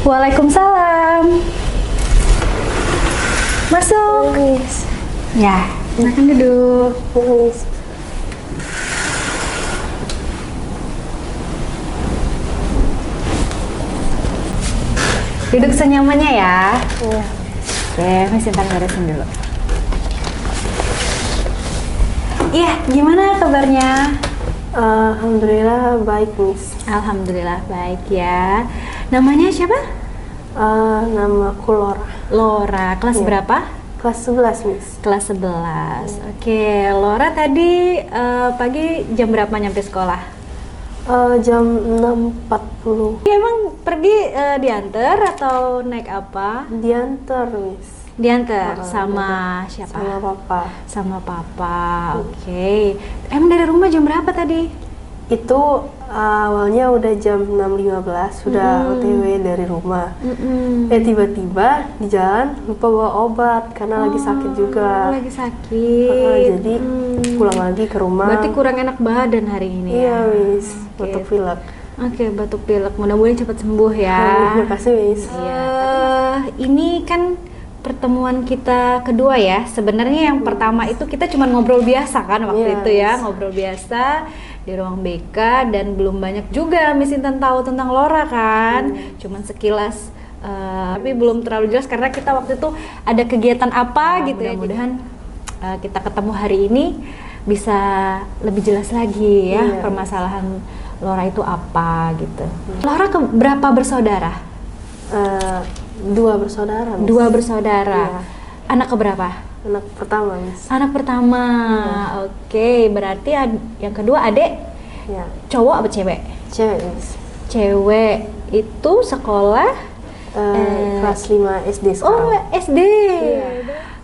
Waalaikumsalam. Masuk. Ya, silakan duduk. Duduk senyamannya ya. Iya. Oke, Miss Intan beresin dulu. Iya, gimana kabarnya? Alhamdulillah baik, Miss. Alhamdulillah baik ya. Namanya siapa? Nama aku Lora. Lora, kelas Iya. berapa? Kelas 11, Miss. Kelas 11. Oke, Lora tadi pagi jam berapa nyampe sekolah? Jam 6.40 Emang pergi diantar atau naik apa? diantar, Miss. Diantar sama siapa? Sama papa. Sama papa. Oke. Emang dari rumah jam berapa tadi? Itu awalnya udah jam 6.15 sudah OTW dari rumah. Tiba-tiba di jalan lupa bawa obat karena lagi sakit juga. Lagi sakit. Jadi pulang lagi ke rumah. Berarti kurang enak badan hari ini Iya, ya? Miss. Oke. Batuk pilek. Oke, batuk pilek. Mudah-mudahan cepat sembuh ya. Terima kasih, Miss. Ini kan pertemuan kita kedua ya. Sebenarnya yang pertama itu kita cuma ngobrol biasa kan waktu Iya, itu ya, Miss. ngobrol biasa di ruang BK dan belum banyak juga Miss Intan tahu tentang Lora kan. Cuman sekilas tapi belum terlalu jelas karena kita waktu itu ada kegiatan apa gitu ya. Mudah-mudahan kita ketemu hari ini bisa lebih jelas lagi ya Iya. permasalahan Lora itu apa gitu. Lora berapa bersaudara? 2 bersaudara, Miss. 2 bersaudara. Iya. Anak keberapa? Anak pertama, Miss. Anak pertama. Oke, berarti yang kedua adik Ya, cowok apa cewek? cewek, Miss. Cewek itu sekolah Kelas 5 SD sekarang. oh SD. Iya.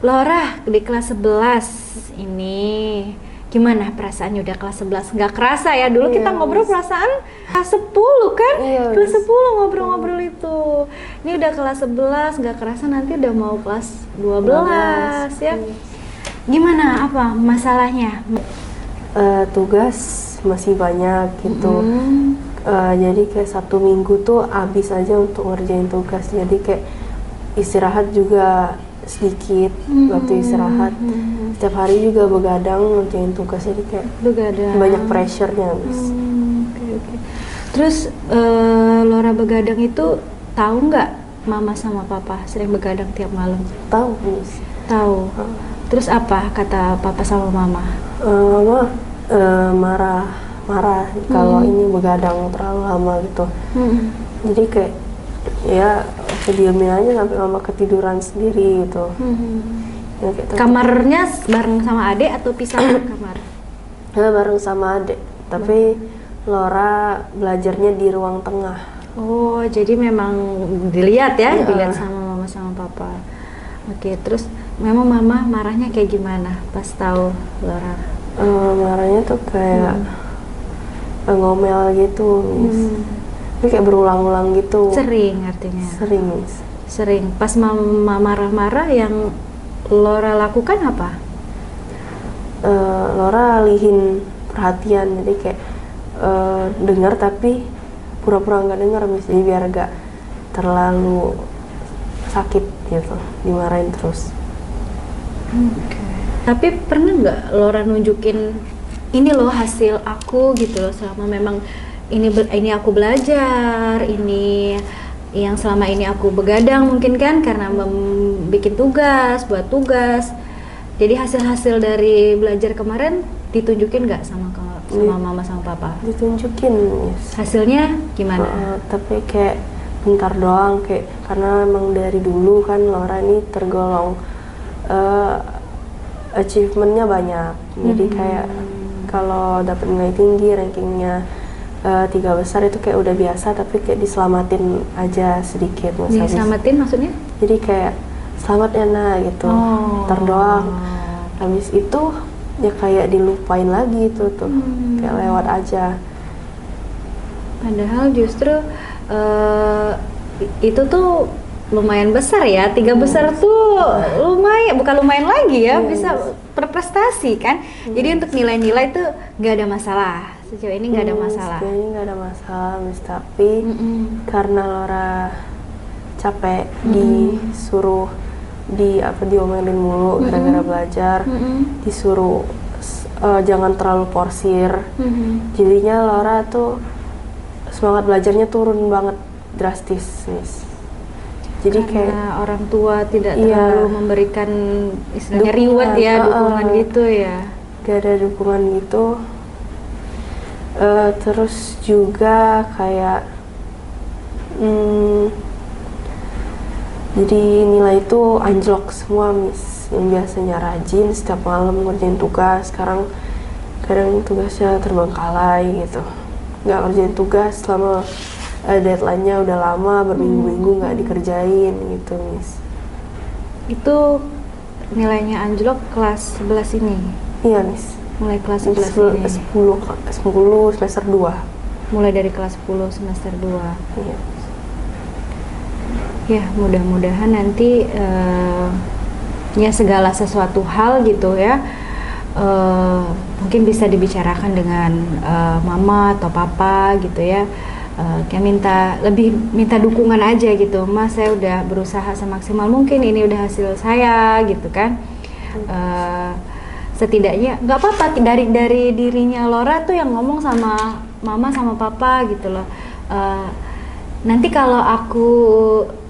Lora di kelas 11 ini. Gimana perasaannya udah kelas 11? Nggak kerasa ya, dulu kita Iya, ngobrol Miss. perasaan kelas 10 kan? Iya, Kelas Miss. 10 ngobrol-ngobrol itu. Ini udah kelas 11, nggak kerasa nanti udah mau kelas 12 ya. Gimana, apa masalahnya? Tugas masih banyak gitu. Jadi kayak 1 minggu tuh habis aja untuk ngerjain tugas. Jadi kayak istirahat juga sedikit waktu istirahat. Setiap hari juga begadang ngerjain tugas, jadi kayak Begadang. banyak pressure-nya, Miss. Oke. Terus Lora begadang itu tahu nggak mama sama papa sering begadang tiap malam? Tahu, Miss. Tahu. Terus apa kata papa sama mama? Mama marah kalau ini begadang terlalu lama gitu. Jadi kayak ya diemin aja sampai mama ketiduran sendiri gitu. Ya, kayak tetep- Kamarnya bareng sama adik atau pisah kamar? Ya, bareng sama adik, tapi Lora belajarnya di ruang tengah. Oh, jadi memang dilihat ya, Iya. dilihat sama mama sama papa. Oke, terus memang mama marahnya kayak gimana pas tahu Lora? Marahnya tuh kayak ngomel gitu, Miss. Tapi kayak berulang-ulang gitu. Sering artinya. Sering, Miss. Sering. Pas mama marah-marah yang Lora lakukan apa? Lora alihin perhatian, jadi kayak dengar tapi pura-pura nggak dengar, Miss. Jadi biar gak terlalu sakit gitu, dimarahin terus. Tapi pernah nggak Lora nunjukin ini loh hasil aku gitu loh, selama memang ini aku belajar, ini yang selama ini aku begadang mungkin kan karena bikin tugas, buat tugas. Jadi hasil-hasil dari belajar kemarin ditunjukin nggak sama mama sama papa? Ditunjukin, Miss. Hasilnya gimana? Tapi kayak bentar doang, kayak karena emang dari dulu kan Lora ini tergolong achievementnya banyak. Jadi kayak kalau dapat nilai tinggi, rankingnya 3 besar itu kayak udah biasa, tapi kayak diselamatin aja sedikit, Mas. Diselamatin maksudnya? Jadi kayak selamat ya nak gitu, ntar doang. Habis itu ya kayak dilupain lagi itu tuh, kayak lewat aja. Padahal justru itu tuh lumayan besar ya, 3 besar tuh lumayan, bukan lumayan lagi ya, bisa berprestasi kan. Jadi untuk nilai-nilai tuh nggak ada masalah. Sejauh ini nggak ada masalah. Sejauh ini nggak ada masalah, Miss. Tapi karena Laura capek disuruh diomelin mulu gara-gara belajar, disuruh jangan terlalu porsir. Jadinya Laura tuh semangat belajarnya turun banget drastis, Miss. Jadi Karena kayak orang tua tidak terlalu memberikan istilahnya reward ya, dukungan gitu ya. gak ada dukungan gitu. Terus juga kayak jadi nilai itu anjlok semua, Miss. Yang biasanya rajin setiap malam ngerjain tugas, sekarang kadang tugasnya terbengkalai gitu, nggak ngerjain tugas selama deadline-nya udah lama, berminggu-minggu nggak dikerjain gitu, Miss. Itu nilainya anjlok kelas 11 ini. Iya, Miss. Mulai kelas 11 ini. 10 semester 2. Mulai dari kelas 10 semester 2. Iya. Ya, mudah-mudahan nanti ya segala sesuatu hal gitu ya. Mungkin bisa dibicarakan dengan mama atau papa gitu ya. Kayak minta dukungan aja gitu, Mas, saya udah berusaha semaksimal mungkin, ini udah hasil saya gitu kan. Setidaknya nggak apa-apa dari dirinya Laura tuh yang ngomong sama mama sama papa gitu loh. Nanti kalau aku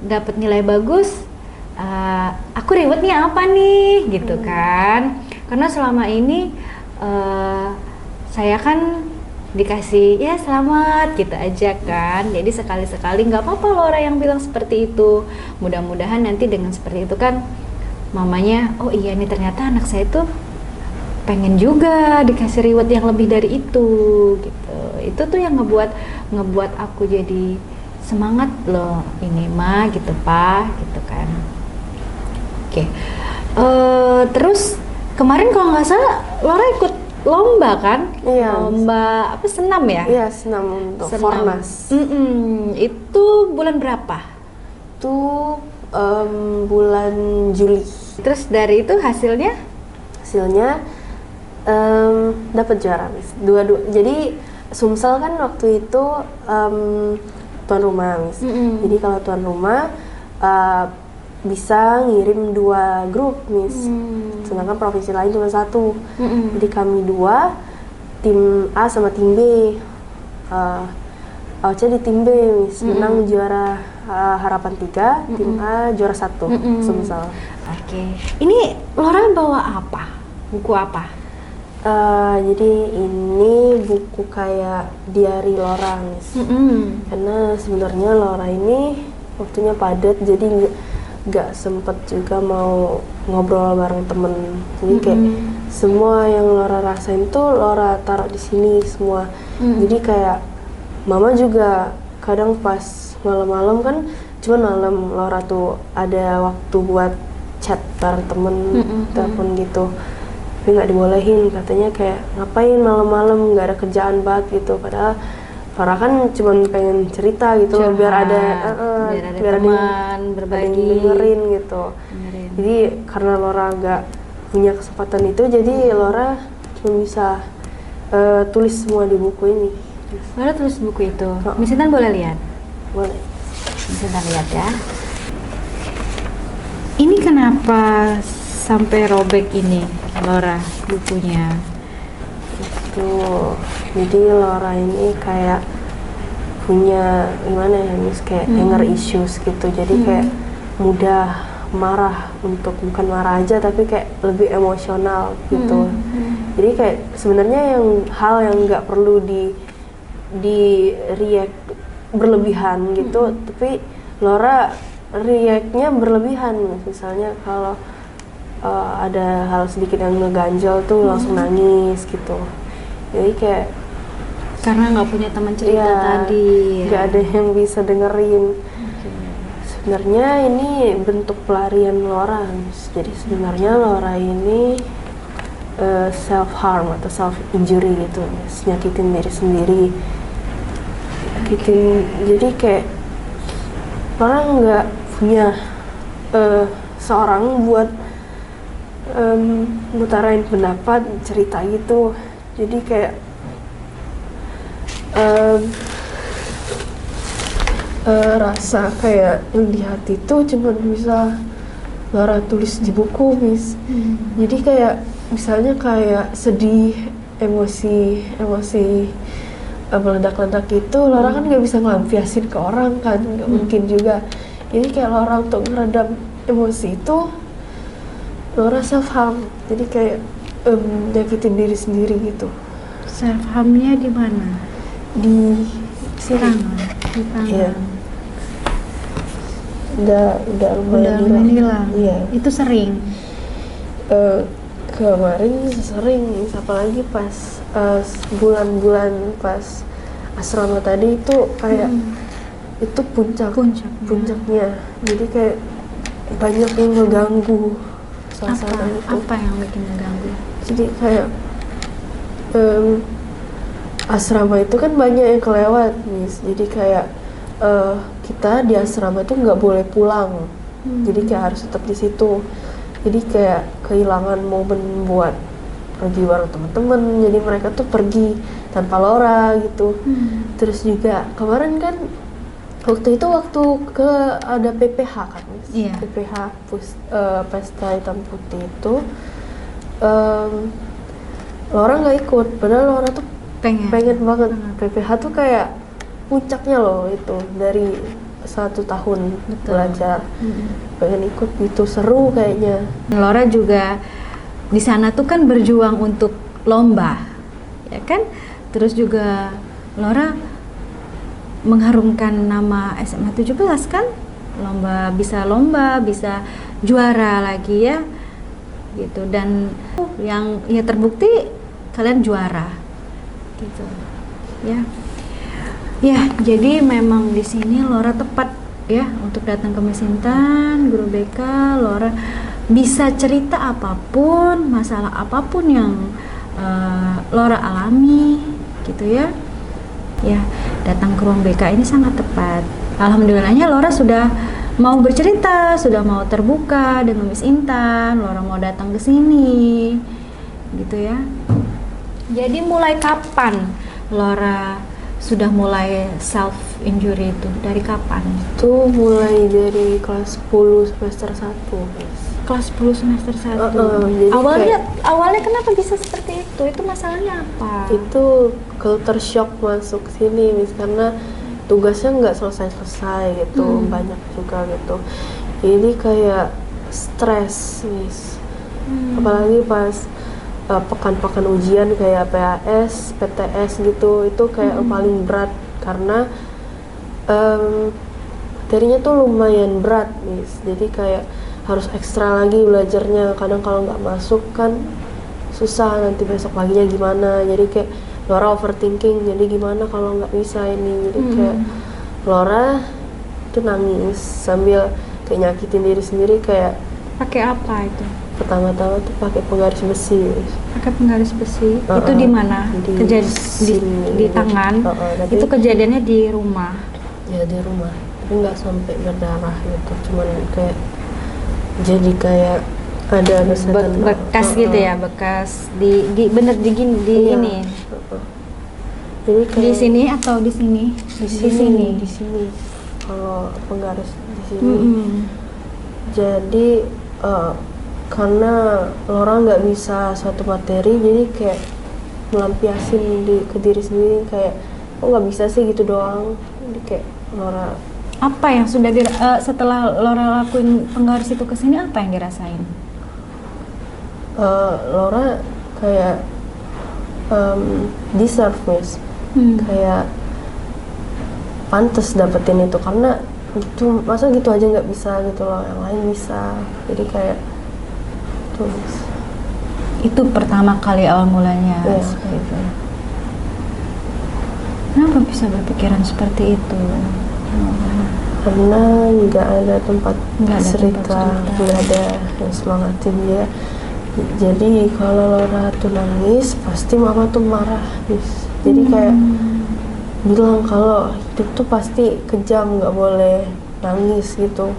dapat nilai bagus, aku rewardnya apa nih gitu kan? Karena selama ini saya kan dikasih ya selamat gitu aja kan, jadi sekali-sekali nggak apa-apa Laura yang bilang seperti itu. Mudah-mudahan nanti dengan seperti itu kan mamanya, oh iya nih ternyata anak saya tuh pengen juga dikasih reward yang lebih dari itu gitu. Itu tuh yang ngebuat aku jadi semangat loh ini mah gitu Pak gitu kan. Oke. Terus kemarin kalau nggak salah Laura ikut lomba kan? Iya. Lomba apa, senam ya? Iya, senam untuk Fornas. Itu bulan berapa? Itu bulan Juli. Terus dari itu hasilnya? Hasilnya dapat juara, Miss. Jadi Sumsel kan waktu itu tuan rumah, Miss. Jadi kalau tuan rumah bisa ngirim 2 grup, Miss. Sedangkan provinsi lain cuma 1. Jadi kami 2, tim A sama tim B. Auca di tim B, Miss. Menang juara harapan 3, tim A juara 1, Sumsel. Oke. Ini Laura bawa apa? Buku apa? Jadi ini buku kayak diary Laura, Miss. Karena sebenarnya Laura ini waktunya padat, jadi nggak sempet juga mau ngobrol bareng temen. Jadi kayak semua yang Laura rasain tuh Laura taruh di sini semua. Jadi kayak mama juga kadang pas malam-malam kan, cuman malam Laura tuh ada waktu buat chat bareng temen, telepon gitu. Tapi nggak dibolehin, katanya kayak ngapain malam-malam, nggak ada kerjaan banget gitu. Padahal Laura kan cuma pengen cerita gitu, biar ada teman berbagi, ada yang dengerin gitu. Jadi karena Laura nggak punya kesempatan itu, jadi Laura cuma bisa tulis semua di buku ini. Laura tulis buku itu. Miss Intan boleh lihat? Boleh. Miss Intan lihat ya. Ini kenapa sampai robek ini, Laura, bukunya? Jadi Laura ini kayak punya gimana ya, Miss, kayak anger issues gitu. Jadi kayak mudah marah, bukan marah aja tapi kayak lebih emosional gitu. Jadi kayak sebenarnya hal yang nggak perlu di react berlebihan gitu, tapi Laura reactnya berlebihan. Misalnya kalau ada hal sedikit yang ngeganjal tuh langsung nangis gitu. Jadi kayak karena nggak punya teman cerita tadi, nggak ada yang bisa dengerin. Sebenarnya ini bentuk pelarian Laura. Jadi sebenarnya Laura ini self harm atau self injury gitu, nyakitin diri sendiri. Jadi kayak Laura nggak punya seorang buat ngutarain pendapat, cerita gitu. Jadi kayak Em, rasa kayak yang di hati tuh cuma bisa Laura tulis di buku, Miss. Jadi kayak misalnya kayak sedih, emosi meledak-ledak itu, Laura kan nggak bisa ngelampiasin ke orang kan, nggak mungkin juga. Jadi kayak Laura untuk meredam emosi itu, Laura self harm. Jadi kayak nyakitin diri sendiri gitu. Self harmnya di mana? Di sini. Di tangan. Iya. Udah lumayan hilang. Iya. Itu sering. Kemarin sering, apalagi pas bulan-bulan pas asrama tadi itu kayak itu puncaknya. Jadi kayak banyak yang ngeganggu suasana itu. Apa yang bikin ngeganggu? Jadi kayak asrama itu kan banyak yang kelewat, Miss. Jadi kayak kita di asrama itu nggak boleh pulang. Jadi kayak harus tetap di situ. Jadi kayak kehilangan momen buat pergi bareng teman-teman. Jadi mereka tuh pergi tanpa Laura gitu. Terus juga kemarin kan waktu ke ada PPH kan, Miss? Iya. PPH Pesta Hitam Putih itu Laura nggak ikut. Padahal Laura tuh pengen banget. PPH tuh kayak puncaknya loh itu dari 1 tahun belajar. Pengen ikut gitu, seru kayaknya. Laura juga di sana tuh kan berjuang untuk lomba, ya kan? Terus juga Laura mengharumkan nama SMA 17 kan? Lomba, bisa juara lagi ya. Gitu. Dan yang ya terbukti kalian juara. Gitu. Ya. Ya, jadi memang di sini Laura tepat ya untuk datang ke Miss Intan, guru BK. Laura bisa cerita apapun, masalah apapun yang Laura alami, gitu ya. Ya, datang ke ruang BK ini sangat tepat. Alhamdulillahnya Laura sudah mau bercerita, sudah mau terbuka dengan Miss Intan. Laura mau datang ke sini, gitu ya. Jadi mulai kapan Laura sudah mulai self injury itu? Dari kapan? Itu mulai dari kelas 10 semester 1, Miss. Kelas 10 semester 1. Jadi Awalnya kenapa bisa seperti itu? Itu masalahnya apa? itu culture shock masuk sini, Miss, karena tugasnya nggak selesai gitu, banyak juga gitu. Jadi kayak stres, Miss. Apalagi pas pekan-pekan ujian kayak PAS, PTS gitu, itu kayak paling berat karena materinya tuh lumayan berat, Miss. Jadi kayak harus ekstra lagi belajarnya. Kadang kalau nggak masuk kan susah, nanti besok paginya gimana. Jadi kayak Laura overthinking, jadi gimana kalau nggak bisa ini. Jadi kayak Laura tuh nangis sambil kayak nyakitin diri sendiri. Kayak pakai apa itu? pertama-tama tuh pakai penggaris besi. Pakai penggaris besi. Itu di mana? Di tangan. Itu kejadiannya di rumah. Ya di rumah, tapi nggak sampai berdarah gitu, cuman kayak jadi kayak ada bekas gitu ya, bekas di ini. Jadi kayak Di sini atau di sini? di sini. Kalau penggaris di sini. Jadi karena Laura nggak bisa suatu materi, jadi kayak melampiasin ke diri sendiri, kayak kok nggak bisa sih gitu doang. Jadi kayak Laura, apa yang sudah setelah Laura lakuin penggaris itu ke sini, apa yang dirasain? Laura kayak deserve, Miss. Kayak pantas dapetin itu, karena gitu, masa gitu aja nggak bisa gitu loh, yang lain bisa. Jadi kayak tuh, Miss. Itu pertama kali awal mulanya. Ya. Seperti itu. Kenapa bisa berpikiran seperti itu? Karena nggak ada tempat cerita, nggak ada yang semangatin dia. Jadi kalau Laura tuh nangis, pasti mama tuh marah, Miss. Jadi kayak bilang kalau hidup tuh pasti kejam, nggak boleh nangis gitu.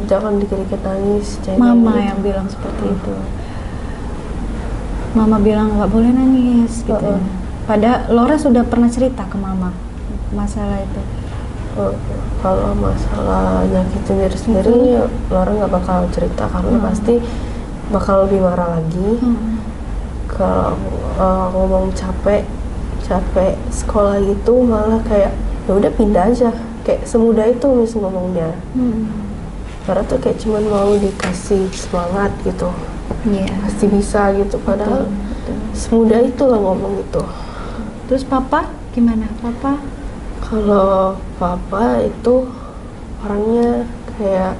Jangan dikit-dikit nangis. Mama gitu. yang bilang seperti itu. Mama bilang nggak boleh nangis gitu. Padahal Laura sudah pernah cerita ke mama masalah itu. Kalau masalah nyakitin diri sendiri, Laura nggak bakal cerita karena pasti bakal lebih marah lagi. Kalau ngomong capek sekolah gitu, malah kayak ya udah pindah aja, kayak semudah itu mis ngomongnya. Karena tuh kayak cuman mau dikasih semangat gitu, pasti bisa gitu, padahal semudah itulah ngomong itu. Terus papa gimana? Papa? Kalau papa itu orangnya kayak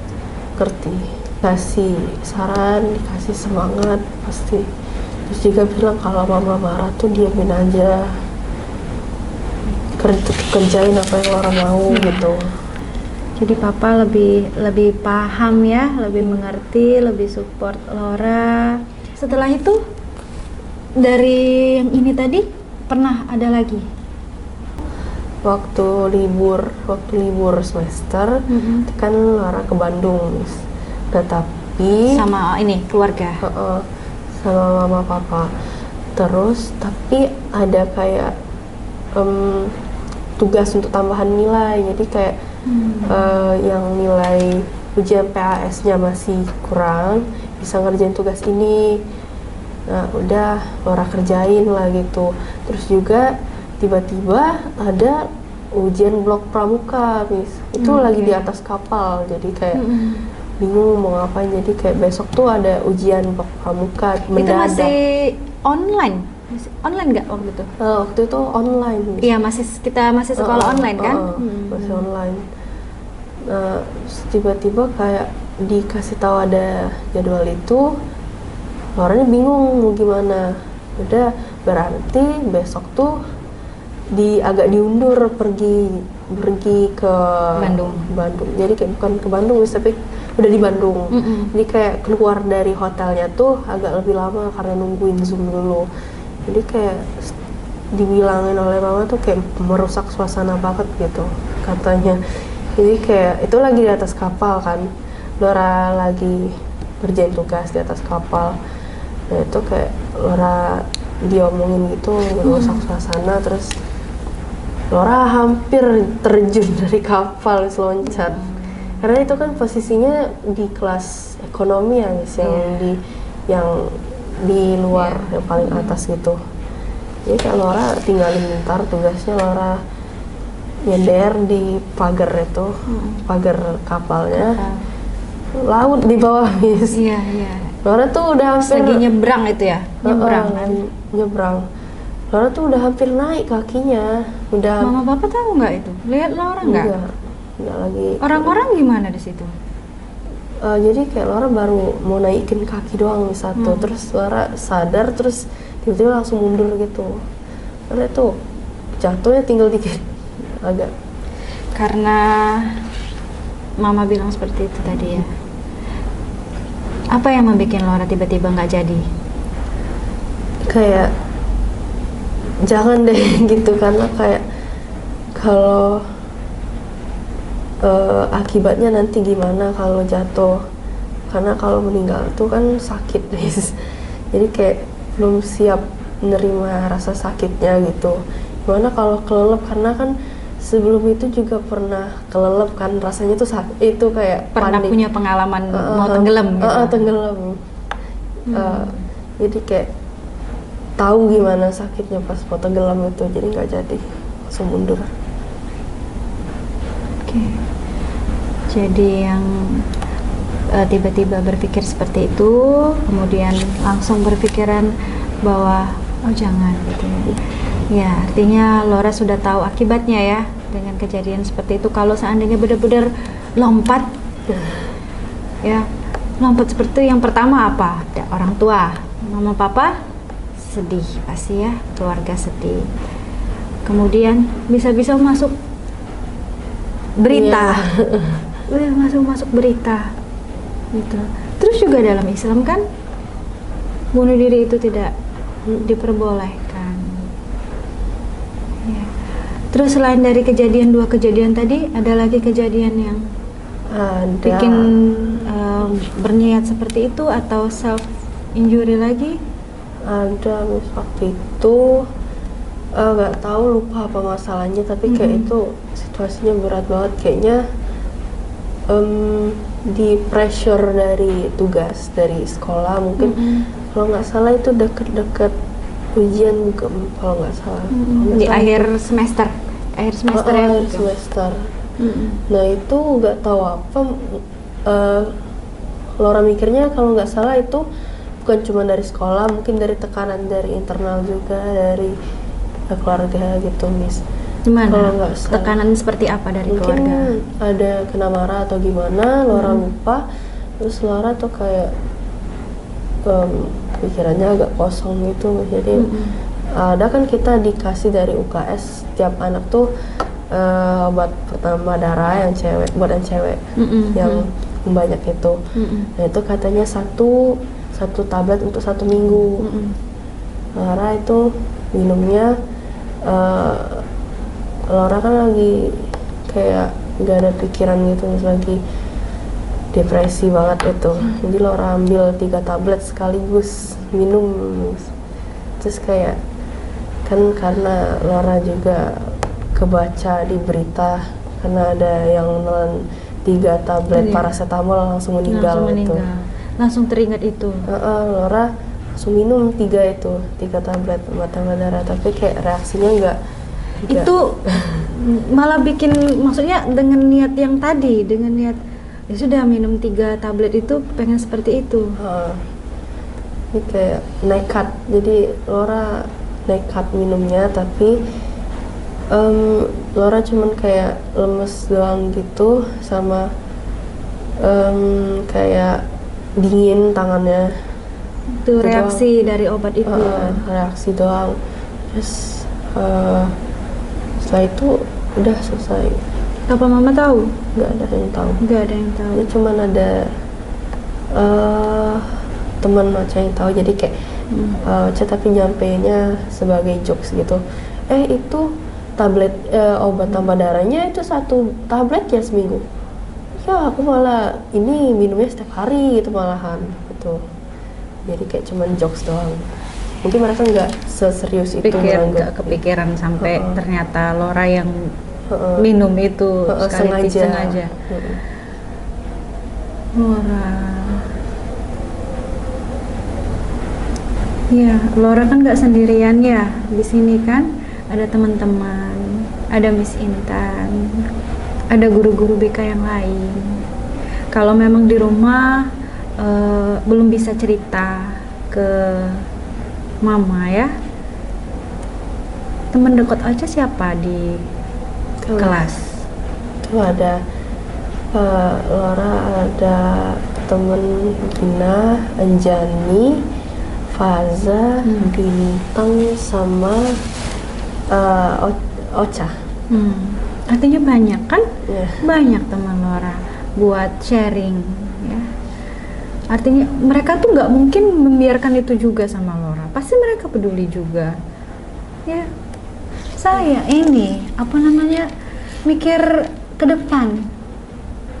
ngerti, kasih saran, dikasih semangat pasti. Terus juga bilang kalau mama marah tuh diamin aja, kerjain apa yang Laura mau gitu. Jadi papa lebih paham ya, lebih mengerti, lebih support Laura. Setelah itu dari yang ini tadi pernah ada lagi? Waktu libur semester kan Laura ke Bandung, Miss. Tapi Sama ini keluarga. sama mama papa. Terus tapi ada kayak tugas untuk tambahan nilai, jadi kayak yang nilai ujian PAS-nya masih kurang, bisa ngerjain tugas ini. Nah udah Laura kerjain lah gitu. Terus juga tiba-tiba ada ujian blok pramuka, Miss. Itu lagi di atas kapal, jadi kayak bingung mau ngapain. Jadi kayak besok tuh ada ujian blok pramuka mendadak. Itu masih online? Online nggak waktu itu? Waktu itu online, Miss. Iya, kita masih sekolah online kan? Masih online. Terus tiba-tiba kayak dikasih tahu ada jadwal itu, orangnya bingung mau gimana. Udah berarti besok tuh agak diundur pergi ke Bandung. Jadi kayak bukan ke Bandung, tapi udah di Bandung. Jadi kayak keluar dari hotelnya tuh agak lebih lama karena nungguin Zoom dulu. Jadi kayak dibilangin oleh mama tuh kayak merusak suasana banget gitu katanya. Jadi kayak itu lagi di atas kapal kan, Laura lagi ngerjain tugas di atas kapal. Nah itu kayak Laura diomongin gitu, merusak suasana. Terus Laura hampir terjun dari kapal, loncat. Karena itu kan posisinya di kelas ekonomi ya, guys, yang di luar, yang paling atas gitu. Jadi kalau Laura tinggalin bentar tugasnya, Laura nyender di pagar itu, pagar kapalnya, laut di bawah, Miss. Iya. Laura tuh udah hampir lagi nyebrang itu ya, nyebrang kan? Nyebrang. Laura tuh udah hampir naik kakinya. Mama papa tahu nggak itu? Lihat Laura nggak? Enggak lagi. Orang-orang gimana di situ? Jadi kayak Laura baru mau naikin kaki doang satu, terus Laura sadar, terus tiba-tiba langsung mundur gitu. Karena itu jatuhnya tinggal dikit, agak. Karena mama bilang seperti itu tadi ya. Apa yang membuat Laura tiba-tiba nggak jadi? Kayak jangan deh gitu, karena kayak kalau akibatnya nanti gimana kalau jatuh, karena kalau meninggal tuh kan sakit, guys. Jadi kayak belum siap menerima rasa sakitnya gitu. Gimana kalau kelelep, karena kan sebelum itu juga pernah kelelep kan, rasanya tuh itu kayak pernah panik. Punya pengalaman mau tenggelam gitu. Tenggelam. Jadi kayak tahu gimana sakitnya pas mau tenggelam itu, jadi nggak jadi, langsung mundur. Oke. Jadi yang tiba-tiba berpikir seperti itu, kemudian langsung berpikiran bahwa oh jangan gitu ya. Ya, artinya Laura sudah tahu akibatnya ya dengan kejadian seperti itu. Kalau seandainya benar-benar lompat, ya lompat seperti itu, yang pertama apa? Ada orang tua, mama papa sedih pasti ya, keluarga sedih. Kemudian bisa-bisa masuk berita, masuk berita, gitu. Terus juga dalam Islam kan bunuh diri itu tidak diperbolehkan. Ya. Terus selain dari dua kejadian tadi, ada lagi kejadian yang bikin berniat seperti itu atau self injury lagi? Ada, waktu itu nggak tahu, lupa apa masalahnya, tapi kayak itu situasinya berat banget kayaknya. Di pressure dari tugas dari sekolah mungkin, kalau nggak salah itu deket-deket ujian bukan, kalau nggak salah. Di akhir semester ya akhir bukan? semester. Nah itu nggak tahu apa, Laura mikirnya kalau nggak salah itu bukan cuma dari sekolah, mungkin dari tekanan dari internal juga, dari keluarga gitu, Miss. Gimana? Kalau nggak salah. Tekanan seperti apa dari Mungkin keluarga? ada kena marah atau gimana, Laura lupa. Terus Laura tuh kayak pikirannya agak kosong gitu. Jadi ada kan kita dikasih dari UKS setiap anak tuh obat pertama darah yang cewek, buat yang cewek yang banyak itu. Nah itu katanya satu tablet untuk 1 minggu. Laura itu minumnya, Laura kan lagi kayak gak ada pikiran gitu, lagi depresi banget itu. Jadi Laura ambil 3 tablet sekaligus minum. Terus kayak kan karena Laura juga kebaca di berita karena ada yang nelan 3 tablet paracetamol langsung meninggal. Langsung teringat itu. Laura langsung minum 3 tablet obat tambah darah, tapi kayak reaksinya enggak. Itu malah bikin, maksudnya dengan niat yang tadi, dengan niat ya sudah minum 3 tablet itu pengen seperti itu. Ini kayak nekat, jadi Laura nekat minumnya, tapi Laura cuman kayak lemes doang gitu, sama kayak dingin tangannya. Itu reaksi dari obat itu. Reaksi doang. Terus setelah itu udah selesai. Apa mama tahu? Nggak ada yang tahu. Nggak ada yang tahu. Ini cuman ada teman Ocha yang tahu. Jadi kayak Ocha tapi nyampeinnya sebagai jokes gitu. Itu tablet obat tambah darahnya itu 1 tablet ya seminggu. Ya aku malah ini minumnya setiap hari gitu malahan gitu. Jadi kayak cuman jokes doang. Mungkin mereka nggak seserius itu nggak kepikiran sampai ternyata Laura yang minum itu sengaja. Laura, ya Laura kan nggak sendirian ya di sini kan, ada teman-teman, ada Miss Intan, ada guru-guru BK yang lain. Kalau memang di rumah belum bisa cerita ke mama ya, teman dekat aja siapa di kelas? Itu ada Laura, ada temen Gina, Anjani, Faza, Bintang, sama Ocha. Artinya banyak kan? Yeah. Banyak teman Laura buat sharing ya. Artinya mereka tuh nggak mungkin membiarkan itu juga sama Laura, pasti mereka peduli juga ya. Saya ini apa namanya, mikir ke depan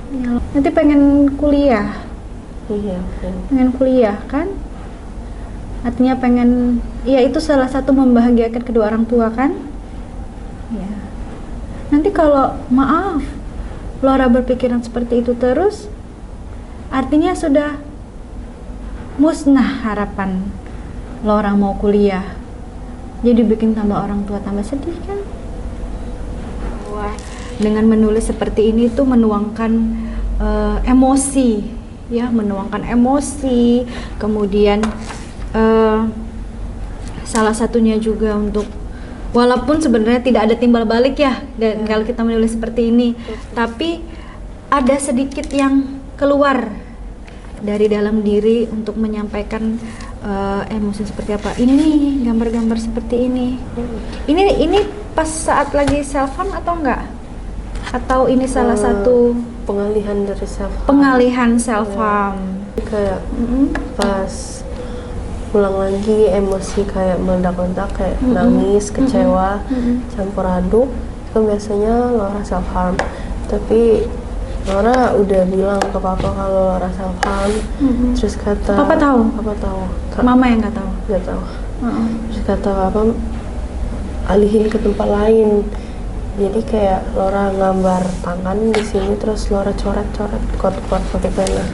ya, nanti pengen kuliah. Iya, pengen kuliah kan, artinya pengen, ya itu salah satu membahagiakan kedua orang tua kan ya. Nanti kalau maaf Laura berpikiran seperti itu terus, artinya sudah musnah harapan Laura mau kuliah. Jadi bikin tambah orang tua tambah sedih kan. Wah, dengan menulis seperti ini tuh menuangkan emosi ya, menuangkan emosi. Kemudian salah satunya juga untuk, walaupun sebenarnya tidak ada timbal balik ya, dan kalau kita menulis seperti ini, tapi ada sedikit yang keluar dari dalam diri untuk menyampaikan emosi seperti apa. Ini nih gambar-gambar seperti ini. Ini pas saat lagi self harm atau enggak? Atau ini salah satu pengalihan dari self harm? Pengalihan self harm. Kayak pas pulang lagi emosi kayak meledak-ledak, kayak nangis, kecewa, campur aduk. Itu biasanya Laura self harm. Tapi Laura udah bilang ke papa kalau Laura self harm. Terus kata Papa tahu? Papa tahu. Mama yang nggak tahu? Nggak tahu. Terus kata papa, alihin ke tempat lain. Jadi kayak Laura gambar tangan di sini, terus Laura coret-coret kuat-kuat pakai pena.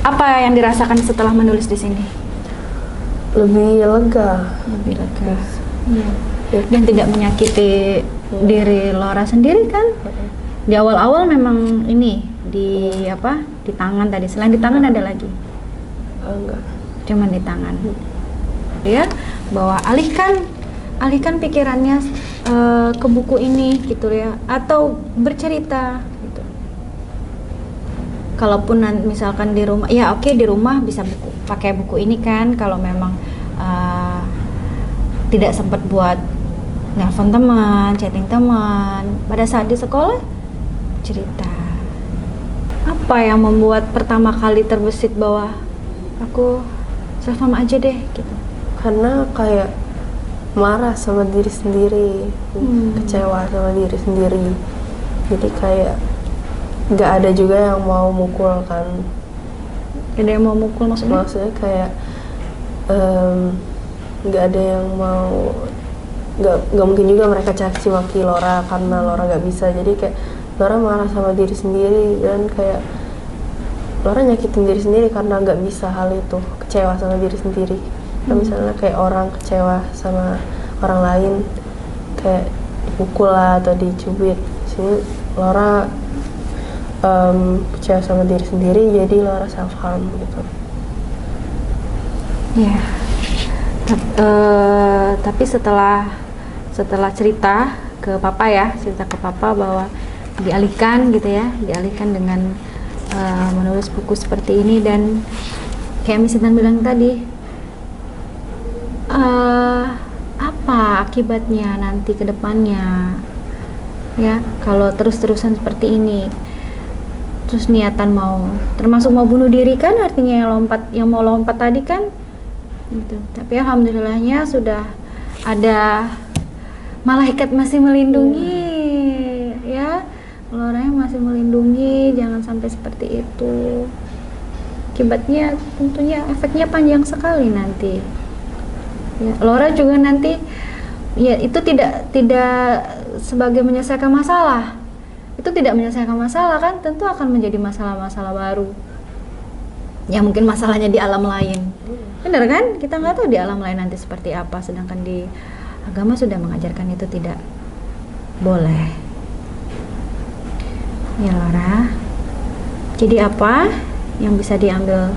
Apa yang dirasakan setelah menulis di sini? Lebih lega. Lebih lega. Iya. Dan tidak menyakiti diri Laura sendiri kan? Di awal-awal memang ini di tangan tadi. Selain di tangan ada lagi? Enggak. Cuman di tangan. Ya, bahwa alihkan pikirannya ke buku ini gitu ya, atau bercerita gitu. Kalaupun misalkan di rumah, ya oke, di rumah bisa pakai buku ini kan. Kalau memang tidak sempat buat nelpon teman, chatting teman, pada saat di sekolah cerita. Apa yang membuat pertama kali terbesit bahwa aku self harm aja deh gitu? Karena kayak marah sama diri sendiri, kecewa sama diri sendiri. Jadi kayak nggak ada juga yang mau mukul kan. Gak ada yang mau mukul maksudnya? Maksudnya kayak nggak ada yang mau, nggak mungkin juga mereka caci maki Laura karena Laura nggak bisa. Jadi kayak Laura marah sama diri sendiri dan kayak Laura nyakitin diri sendiri karena nggak bisa hal itu, kecewa sama diri sendiri. Misalnya kayak orang kecewa sama orang lain, kayak dipukul lah atau dicubit. Sini Laura kecewa sama diri sendiri, jadi Laura self harm gitu. Ya. Tapi setelah cerita ke papa bahwa dialihkan gitu ya, dialihkan dengan menulis buku seperti ini, dan kayak Miss Intan bilang tadi, apa akibatnya nanti ke depannya ya kalau terus-terusan seperti ini. Terus niatan termasuk mau bunuh diri kan, artinya yang mau lompat tadi kan gitu. Tapi alhamdulillahnya sudah ada malaikat masih melindungi ya, Lauranya masih melindungi, jangan sampai seperti itu. Akibatnya tentunya efeknya panjang sekali nanti ya. Laura juga nanti ya itu tidak sebagai menyelesaikan masalah, itu tidak menyelesaikan masalah kan, tentu akan menjadi masalah-masalah baru ya, mungkin masalahnya di alam lain. Benar kan, kita nggak tahu di alam lain nanti seperti apa, sedangkan di agama sudah mengajarkan itu tidak boleh ya Laura. Jadi apa yang bisa diambil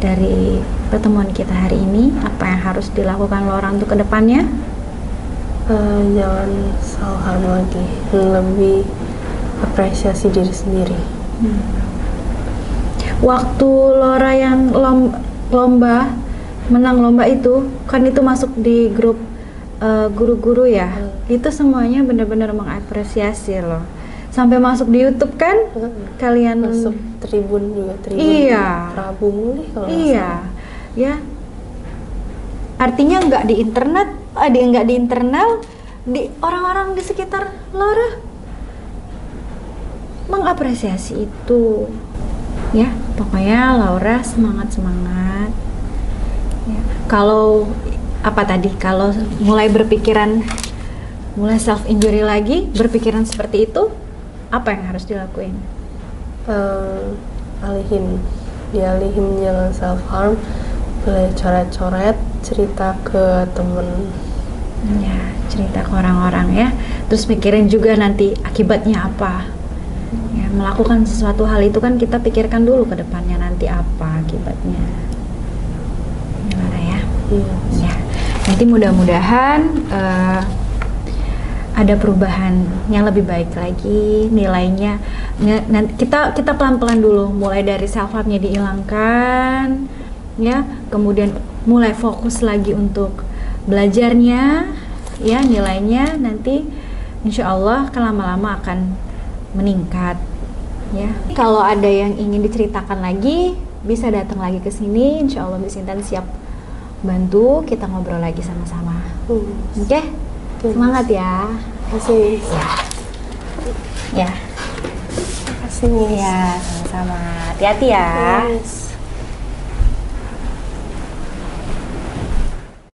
dari pertemuan kita hari ini? Apa yang harus dilakukan Laura untuk kedepannya? Jangan self harm lagi, lebih apresiasi diri sendiri. Waktu Laura yang menang lomba itu kan, itu masuk di grup guru-guru ya, itu semuanya benar-benar mengapresiasi loh, sampai masuk di YouTube kan. Kalian masuk Tribun juga, Tribun iya, Rabu Mulih kalau iya ya, artinya nggak di internet, nggak di internal, di orang-orang di sekitar Laura mengapresiasi itu ya. Pokoknya Laura semangat ya. Kalau kalau mulai self injury lagi, berpikiran seperti itu, apa yang harus dilakuin? Dialihin jangan self harm, boleh coret-coret, cerita ke temen ya, cerita ke orang-orang ya, terus mikirin juga nanti akibatnya apa ya. Melakukan sesuatu hal itu kan kita pikirkan dulu ke depannya nanti apa akibatnya, gimana ya? Ya, nanti mudah-mudahan ada perubahan yang lebih baik lagi nilainya. Nanti kita pelan-pelan dulu, mulai dari self harmnya dihilangkan ya, kemudian mulai fokus lagi untuk belajarnya ya, nilainya nanti insya Allah lama-lama akan meningkat ya. Kalau ada yang ingin diceritakan lagi, bisa datang lagi ke sini, insya Allah Miss Intan siap bantu, kita ngobrol lagi sama-sama. Oke? Semangat ya. Terima kasih. Ya. Terima kasih. Ya, sama-sama. Hati-hati ya. Yes.